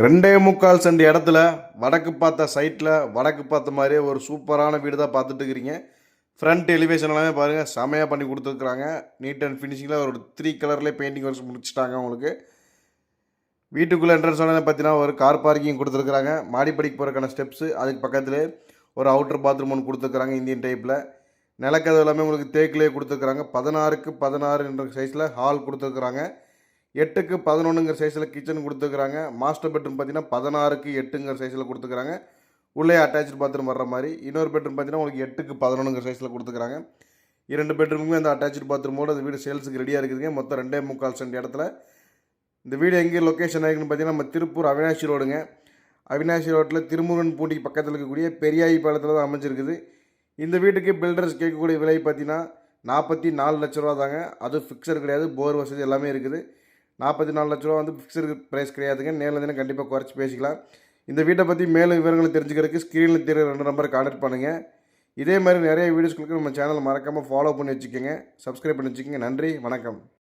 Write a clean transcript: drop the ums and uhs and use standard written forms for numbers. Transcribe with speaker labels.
Speaker 1: 2.25 send இடத்துல வடக்கு பார்த்த சைட்டில் வடக்கு பார்த்த மாதிரியே ஒரு சூப்பரான வீடு தான் பார்த்துட்டு இருக்கிறீங்க. ஃப்ரண்ட் எலிவேஷன் எல்லாமே பாருங்கள், செமையாக பண்ணி கொடுத்துருக்குறாங்க. நீட் அண்ட் ஃபினிஷிங்கில் ஒரு 3 கலர்லேயே பெயிண்டிங் ஒர்க்ஸ் முடிச்சுட்டாங்க உங்களுக்கு. வீட்டுக்குள்ளே என்ட்ரன்ஸ் ஆனது பார்த்தீங்கன்னா ஒரு கார் பார்க்கிங் கொடுத்துருக்குறாங்க. மாடிப்படிக்கு போகிறக்கான ஸ்டெப்ஸு, அதுக்கு பக்கத்துலேயே ஒரு அவுட்டர் பாத்ரூம் ஒன்று கொடுத்துருக்குறாங்க இந்தியன் டைப்பில். நிலக்கதவு எல்லாமே உங்களுக்கு தேக்கிலே கொடுத்துருக்குறாங்க. 16க்கு 16 என்ற சைஸில் ஹால் கொடுத்துருக்குறாங்க. 8க்கு 11ங்கிற சைஸில் கிச்சன் கொடுத்துருக்குறாங்க. மாஸ்டர் பெட்ரூம் பார்த்தீங்கன்னா 16க்கு 8ங்கிற சைஸில் கொடுத்துருக்குறாங்க. உள்ளே அட்டாச்சு பாத்ரூம் வர்ற மாதிரி. இன்னொரு பெட்ரூம் பார்த்தீங்கன்னா உங்களுக்கு 8க்கு 11ங்கிற சைஸில் கொடுத்துருக்குறாங்க. 2 பெட்ரூமுமே அந்த அட்டாச்சு பாத்ரூமோடு அந்த வீடு சேல்ஸுக்கு ரெடியாக இருக்குதுங்க. மொத்தம் 2.25 சென்ட் இடத்துல. இந்த வீடு எங்கே லொக்கேஷன் ஆகிருக்குன்னு பார்த்தீங்கன்னா நம்ம திருப்பூர் அவினாஷி ரோடுங்க. அவினாஷி ரோட்டில் திருமுருகன் பூண்டிக்கு பக்கத்தில் இருக்கக்கூடிய பெரியாயி பாலத்தில் தான் அமைஞ்சிருக்குது. இந்த வீட்டுக்கு பில்டர்ஸ் கேட்கக்கூடிய விலை பார்த்தீங்கன்னா 44 லட்ச ரூபா தாங்க. அது ஃபிக்ஸர் கிடையாது, போர் வசதி எல்லாமே இருக்குது. 44 லட்ச ரூபா வந்து ஃபிக்ஸடு ப்ரைஸ் கிடையாதுங்க. நேரில் தினம் கண்டிப்பாக குறைச்சி பேசிக்கலாம். இந்த வீட்டை பற்றி மேலும் விவரங்களை தெரிஞ்சுக்கிறதுக்கு ஸ்க்ரீனில் தெரியுற 2 நம்பரை கான்டாக்ட் பண்ணுங்கள். இதே மாதிரி நிறைய வீடியோஸ்களுக்கு நம்ம சேனல் மறக்காமல் ஃபாலோ பண்ணி வச்சுக்கோங்க, சப்ஸ்கிரைப் பண்ணி வச்சுக்கோங்க. நன்றி, வணக்கம்.